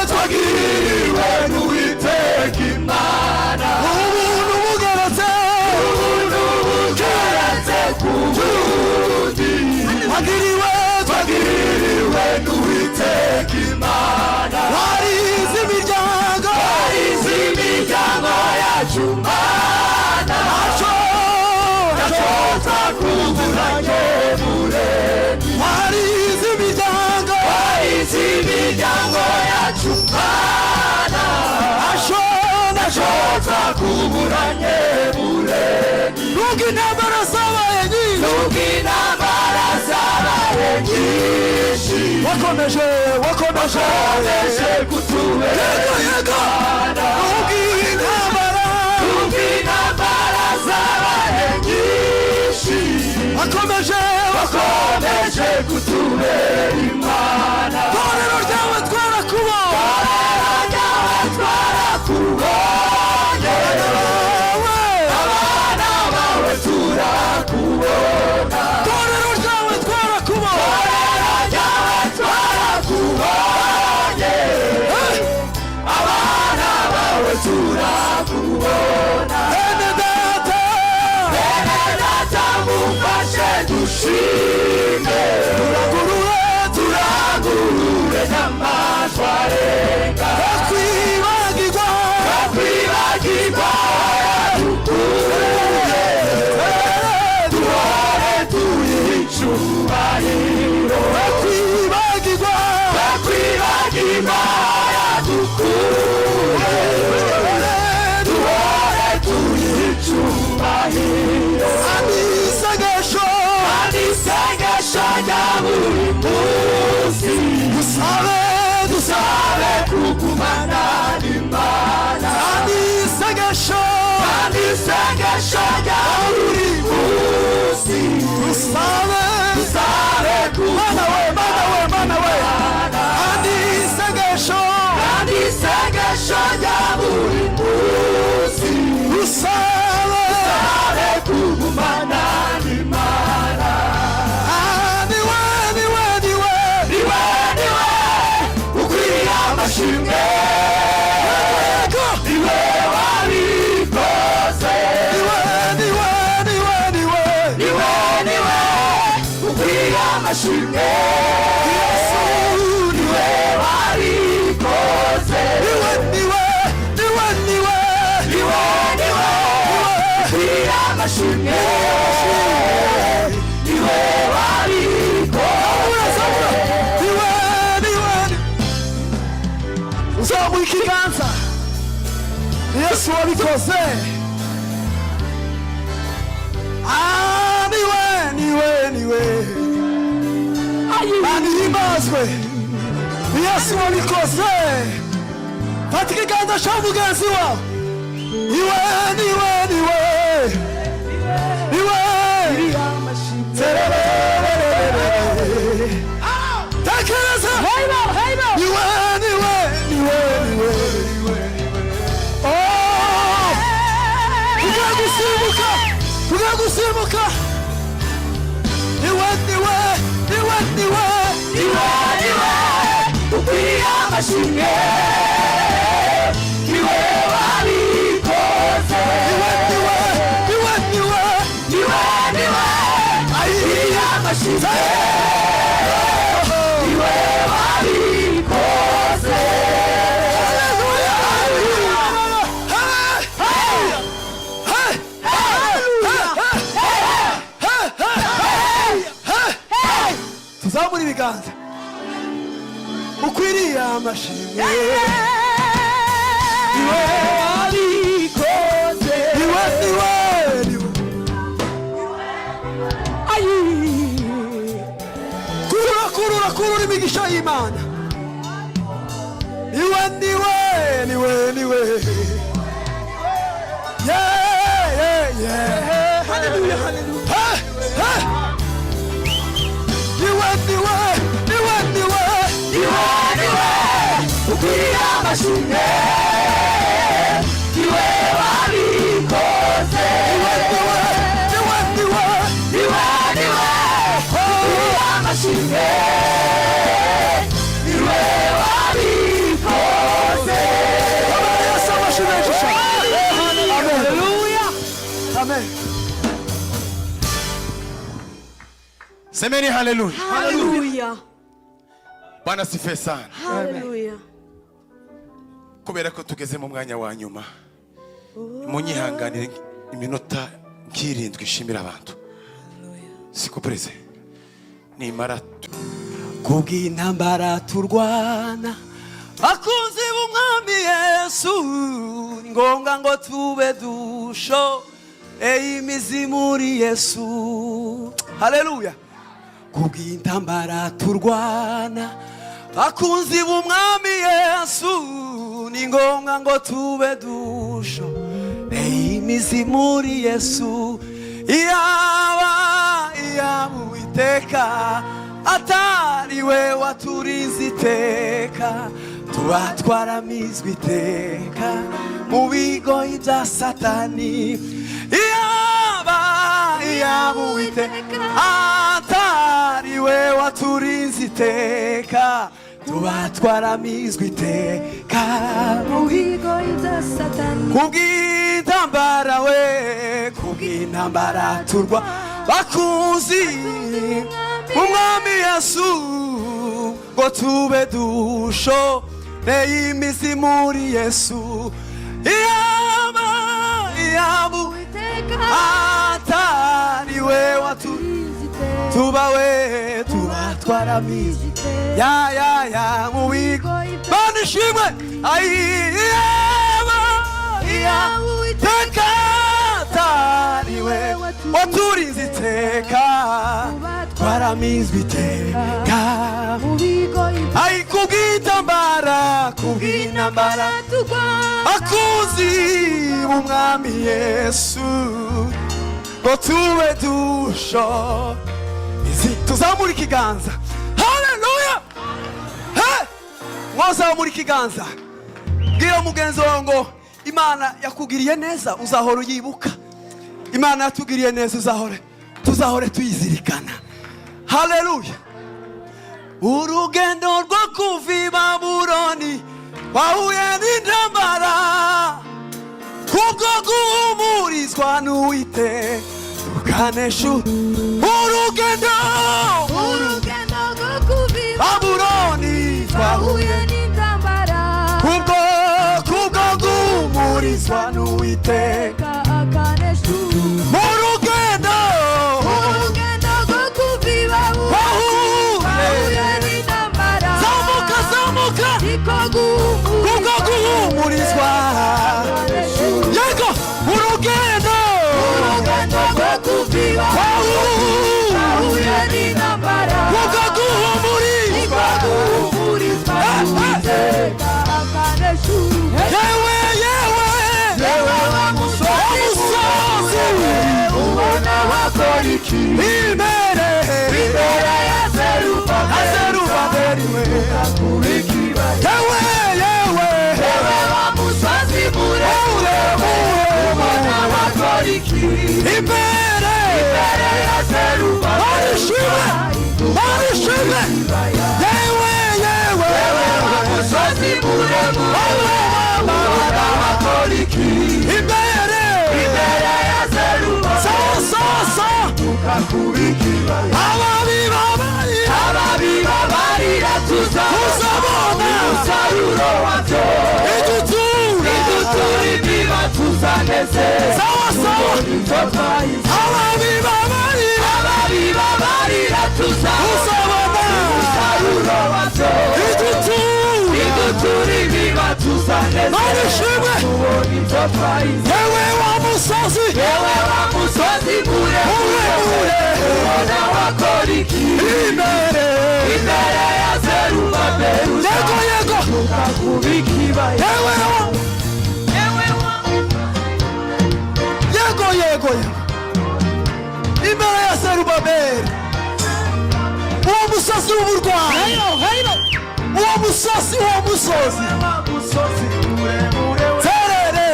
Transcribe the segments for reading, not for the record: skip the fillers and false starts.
twagiriwe n'Uwiteka Imana, ubuntu bugeretse ku bundi, twagiriwe n'Uwiteka Imana, warize imiryango yacu Mana, naco twakuburanye Muremyi, warize imiryango yacu Mana, naco twakuburanye Muremyi, nubwo intambara zabaye nyinshi, wakomeje kutubera Imana, nubwo intambara zabaye nyinshi, wakomeje kutubera Imana, torero ryawe twarakubonye, abana bawe turakubona, torero ryawe twarakubonye, abana bawe turakubona, bene data mufashe dushime, turagurure n'amajwi arenga, twakwibagirwa duhore tuyiha icubahiro, twakwibagirwa yadukuye, duhore tuyiha icubahiro, isengesho rya buri munsi, dusabe kugumana n'Imana, isengesho rya buri munsi, dusabe kugumana n'Imana, isengesho rya buri munsi, dusabe kugumana n'Imana, niwe ukwiriye amashimwe, niwe wabikoze, niwe ukwiriye amashimwe, niwe wabikoze, niwe ukwiriye amashimwe, niwe wabikoze, uzamuha ikiganza, Yesu wabikoze, niwe himbazwe, Yesu wabikoze, fata ikiganza cya mugenzi wawe, niwe tekereza, niwe tugagusimbuka, niwe ukwiye amashimwe, niwe wabikoze, niwe ukwiye amashimwe, niwe wabikoze, tuzamura ibiganza, ukwiriye amashimwe, niwe wabikoze, niwe kurura imigisha y'Imana, niwe hallelujah, niwe ukwiye amashimwe, niwe wabikoze, niwe ukwiye amashimwe, niwe wabikoze. Semeni haleluya. Haleluya. Bwana sifiwe sana. Haleluya. Kubera ko tugeze mu mwanya wa nyuma, munyihanganire iminota nk'irindwi ishimira abantu. Siko preze. Nimara kubw'intambara turwana, bakunzi b'umwami Yesu, ni ngombwa ngo tube dusho imizi muri Yesu. Haleluya. Kubw'intambara turwana, bakunzi b'umwami Yesu, ni ngombwa ngo tube dusho imizi muri Yesu. Iyaba Uwiteka atari we waturinze iteka, tuba twaramizwe iteka mu bigoyi bya Satani. Iyaba Uwiteka atari we waturinze iteka, tuba twaramizwe iteka mu bigoyi bya Satani. Kubw'intambara we, kubw'intambara turwa, bakunzi umwami Yesu, ngo tube dusho imizi muri Yesu. Iyaba Uwiteka atari we waturinze, tuba twaramizwe ya mu bigoyi. Bana ishimwe. Iyaba Uwiteka atari we waturinze iteka, twaramizwe iteka mu bigoyi. Kubw'intambara bakunzi b'umwami Yesu, ngo tube dusho. Tuzamura ikiganza. Haleluya. Mwazamura ikiganza. Bwira mugenzi wawe ngo Imana yakugiriye neza, uzahora uyibuka. Imana yatugiriye neza, tuzahore tuyizirikana. Haleluya. Urugendo rwo kuva i Babuloni wahuye n'intambara, kubwo guhumurizwa n'Uwiteka ukanesha. Urugendo rwo kuva i Babuloni wahuye n'intambara, kubwo guhumurizwa n'Uwiteka akanesha. Urugendo rwo kuva i Babuloni wahuye n'intambara, zamuka kubwo guhumurizwa. Yego. Urugendo rwo kuva i Babuloni wahuye n'intambara, kubwo guhumurizwa n'Uwiteka akanesha. Yewe wa musozi, ubona wakora iki imbere ya Zerubabeli we? Yewe wa musozi muremure, ubona wakora iki imbere ya Zerubabeli? Barishime. Yewe wa musozi muremure, ubona wakora iki imbere ya Zerubabeli? Sasa ababi babarira tuzabona umusaruro wabyo. Idutura imiba tuzanezeza. Ababi babarira tuzabona umusaruro wabyo. Idutura imiba tuzanezeza. Yewe wa musozi muremure, ubona wakora iki imbere ya Zerubabeli? Yego. Yego. Imbere ya Zerubabeli, uwo musozi w'uburwayi, uwo musozi terere.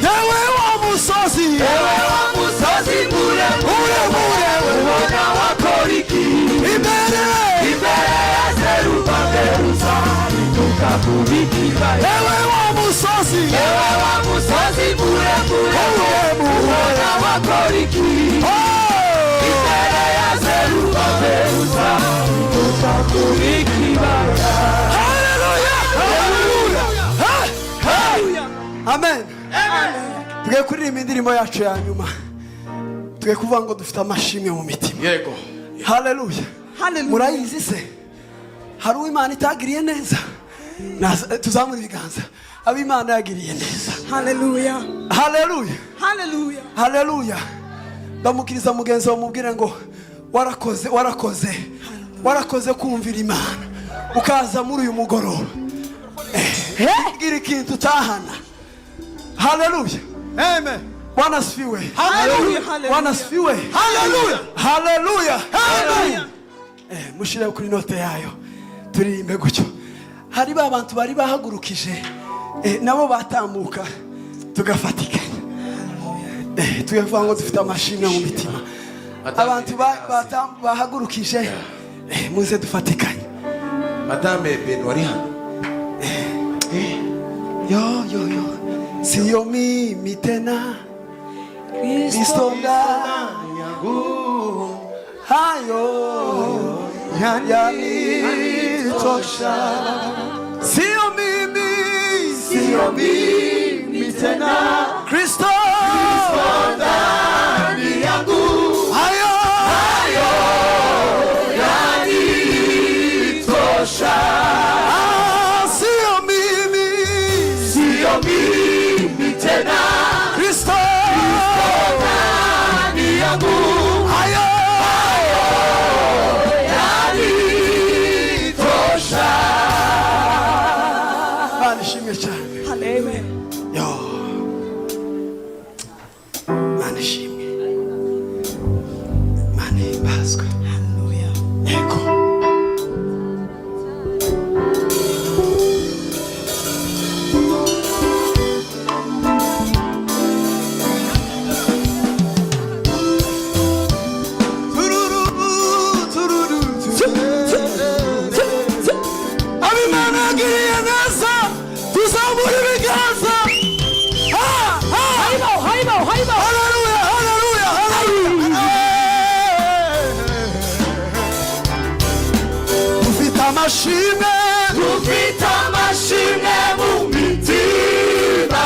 Yewe wa musozi muremure, ubona wakora iki imbere ya Zerubabeli? Yewe wa musozi Amen. Tugiye kuririmba indirimbo yacu ya nyuma. Tugiye kuvuga ngo dufite amashimwe mu mitima. Yego. Haleluya. Murayizi se? Hari uw'Imana itagiriye neza. Tuzamura ibiganza. Ab'Imana yagiriye neza. Haleluya. Haleluya. Haleluya. Haleluya. Ndamukiriza mugenzi wawe mubwire ngo warakoze kumvira Imana. Ukaza muri uyu mugoroba. Gira ikintu utahana. Haleluya. Amen. Bwana asifiwe. Haleluya. Bwana asifiwe. Haleluya. Haleluya. Haleluya. Mushire kuri note yayo. Turirimbe gutyo. Hari ba bantu bari bahagurukije nabo batambuka tugafatikanya. Tuyavuga ngo dufite amashimwe mu mitima. Abantu bahagurukije muze dufatikanye. Madame Benwari hano. Yo. Sio mimi tena. Kristo ndani yangu. Hayo yanitosha. Sio mimi tena. Kristo ndani yangu. Hayo yanitosha. Sio mimi tena. Kristo ndani yangu. Hayo yanitosha. Manishimye cyane. Amen. Yo. Manishimye. Manimbazwe. Haleluya. Yego. Dufite amashimwe mu mitima.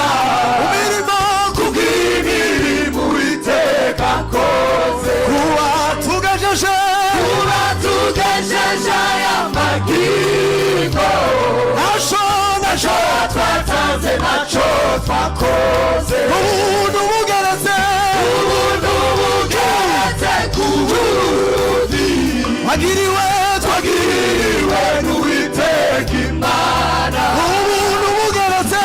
Kubw'imirimo Uwiteka akoze. Kuba tugejeje aya magingo. Naco twatanze naco twakoze. Ubuntu bugeretse ku bundi. Twagiriwe n'Uwiteka Imana. Ubuntu bugeretse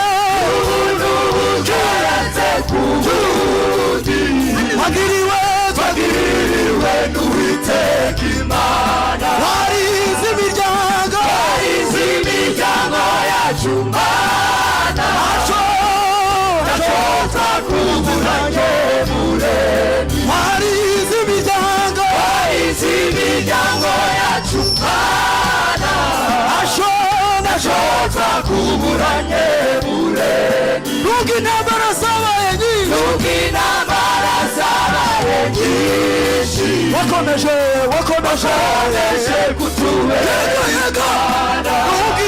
ku bundi. Twagiriwe n'Uwiteka Imana. Warize imiryango yacu Mana. Naco twakuburanye muremyi. Warize imiryango yacu Mana. Naco twakuburanye muremyi. Nubwo intambara zabaye nyinshi. Wakomeje kutubera Imana. Nubwo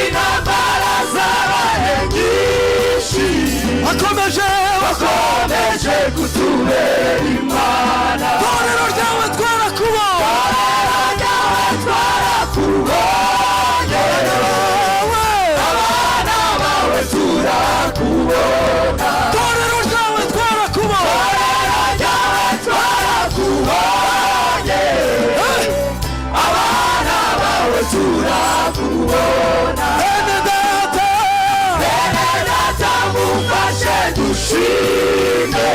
intambara zabaye nyinshi. Wakomeje kutubera Imana. Torero ryawe twarakubonye. Abana bawe turakubona. Torero ryawe twarakubonye. Abana bawe turakubona. Bene data mufashe dushime.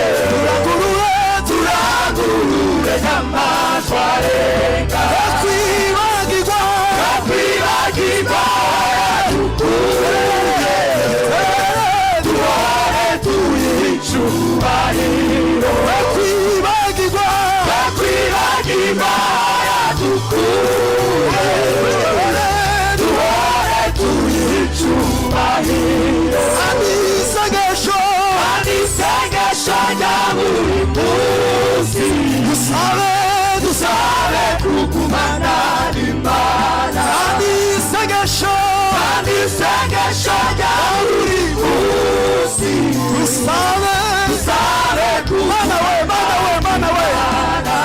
Turangurure n'amajwi arenga. Yakwibagirwa yadukuye. Duhore tuyihe icubahiro. Yakwibagirwa yadukuye. Duhore tuyihe icubahiro. Anisengesho dusabe kugumana n'Imana. Kandi isengesho rya buri munsi dusabe Mana we, Mana we.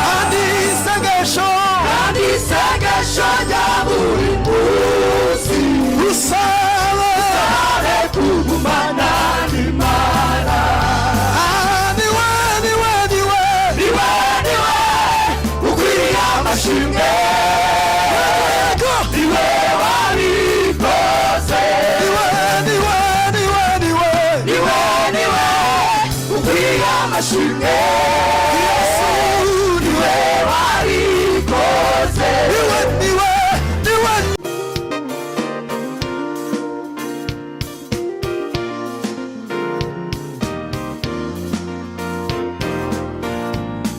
Kandi isengesho rya buri munsi dusabe kugumana n'Imana. Niwe ukwiriye amashimwe, niwe wabikoze, niwe ukwiriye amashimwe, niwe wabikoze, niwe.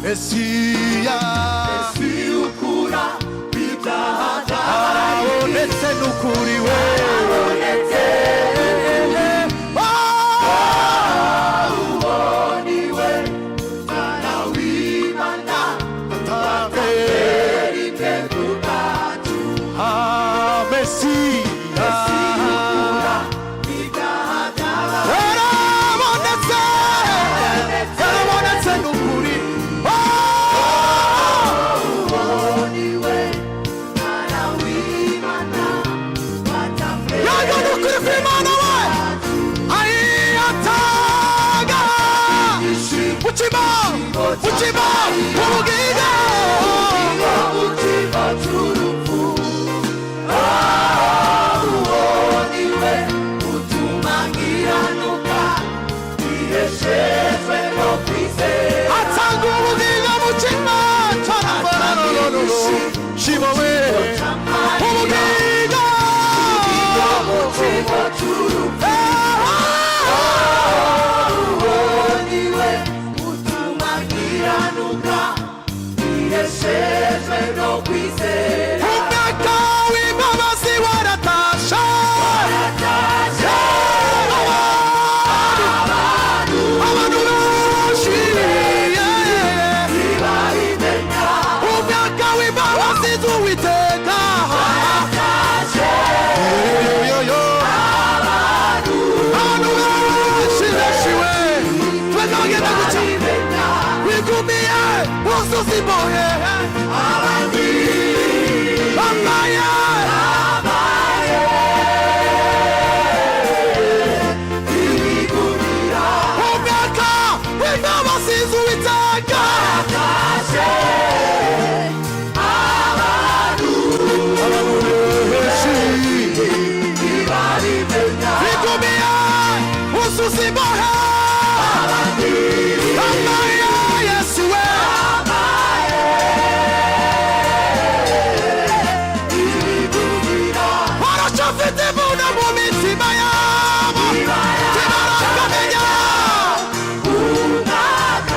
Mesiya ukura ibyaha byawe, ndetse n'ukuri we uboniwe Mwana w'Imana atatera imwe ku bwacu. Mesiya ukura ibyaha byawe, yarabonetse n'ukuri. Mutima w'ubugingo, mutima cy'urupfu, uboniwe utuma nkiranuka, iheshejwe no kwizera. Atanga ubugingo mutima shibo we, ubugingo mutima cy'urupfu, uboniwe utuma nkiranuka, iheshejwe no kwizera. Umwaka w'imbabazi waratashe, abantu benshi ntibabimenya. Umwaka w'imbabazi z'Uwiteka waratashe, abantu benshi beshiwe, twese bagenda guca wigumiye wuzuza imbohe, abandi bambaye ibigumira. Umwaka w'imbabazi z'Uwiteka waratashe, abantu benshi ntibabimenya. Wigumiye wuzuza imbohe, abandi bambaye Yesu we, baracafite imvune mu mitima yabo, ntibarakamenya umwaka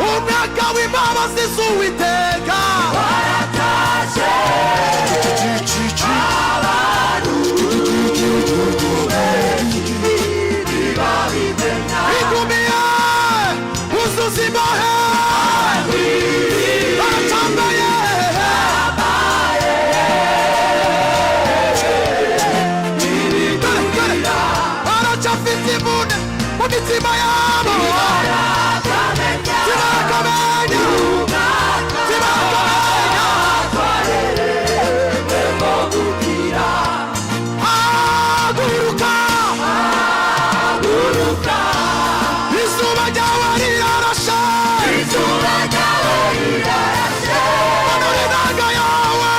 umwaka w'imbabazi z'Uwiteka waratashe, abantu ntibabimenya. Igumiye wuzuza imbohe, baratambaye baracafite imvune mu mitima yabo, ntibarakamenya haguruka, izuba ryawe rirarashe, manura inanga yawe,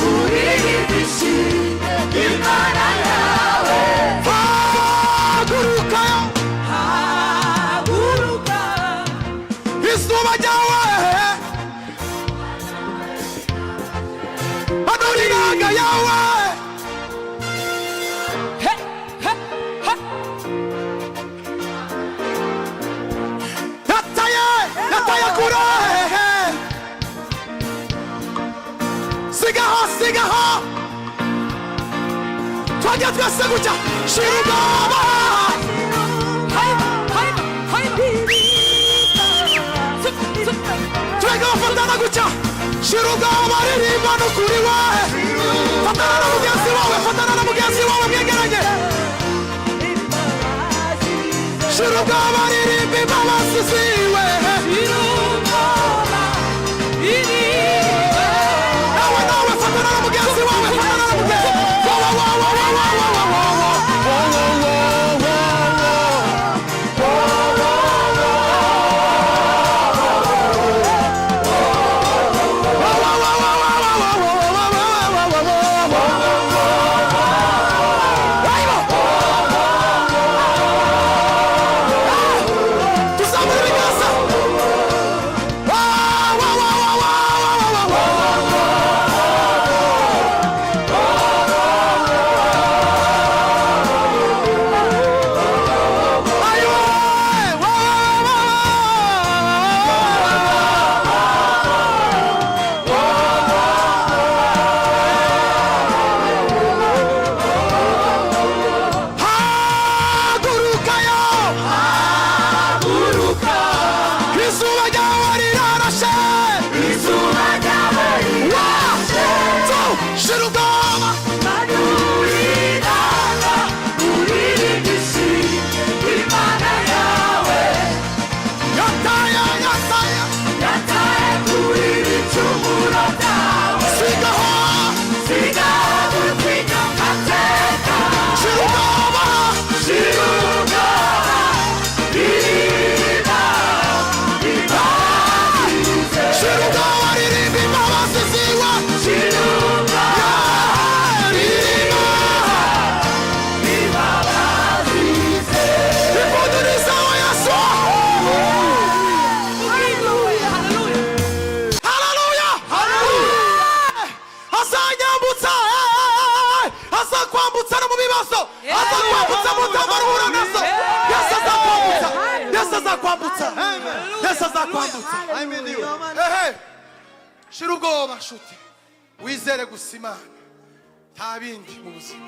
uririmbe ishimwe Imana yawe. Haguruka, izuba ryawe, manura inanga yawe. Yataye kure, sigaho twajya twese gutya, shira ubwoba, gutya shira ubwoba ririmba n'ukuri wawe fatana na mugenzi wawe mwegeranye shira ubwoba ririmba imbabazi ziwe nawe fatana na mugenzi wawe shira ubwoba nshuti wizere gusa Imana nta bindi mu buzima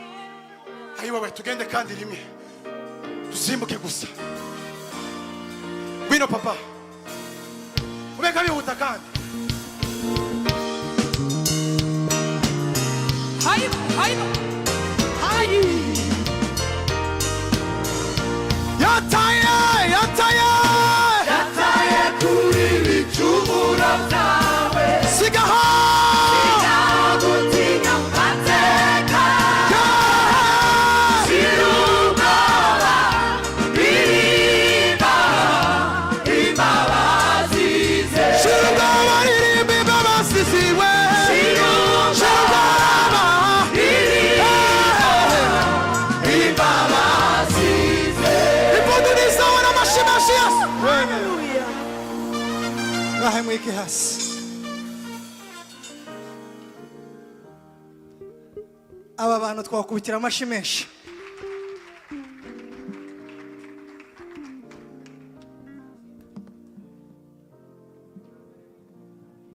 ayi wowe tugende kandi rimwe tusimbuke gusa ngwino papa ubeka bihuta kandi hayi yataye kuri bicumuro byawe sigaho sigagutinya mateka shirubwoba ririmba imbabazi ze shirubwoba ririmba imbabazi ziwe shirubwoba ririmba imbabazi ze ipunduriza wana mashimashi yasi rahe mwiki hasi aba bantu twakubitira amashi menshi.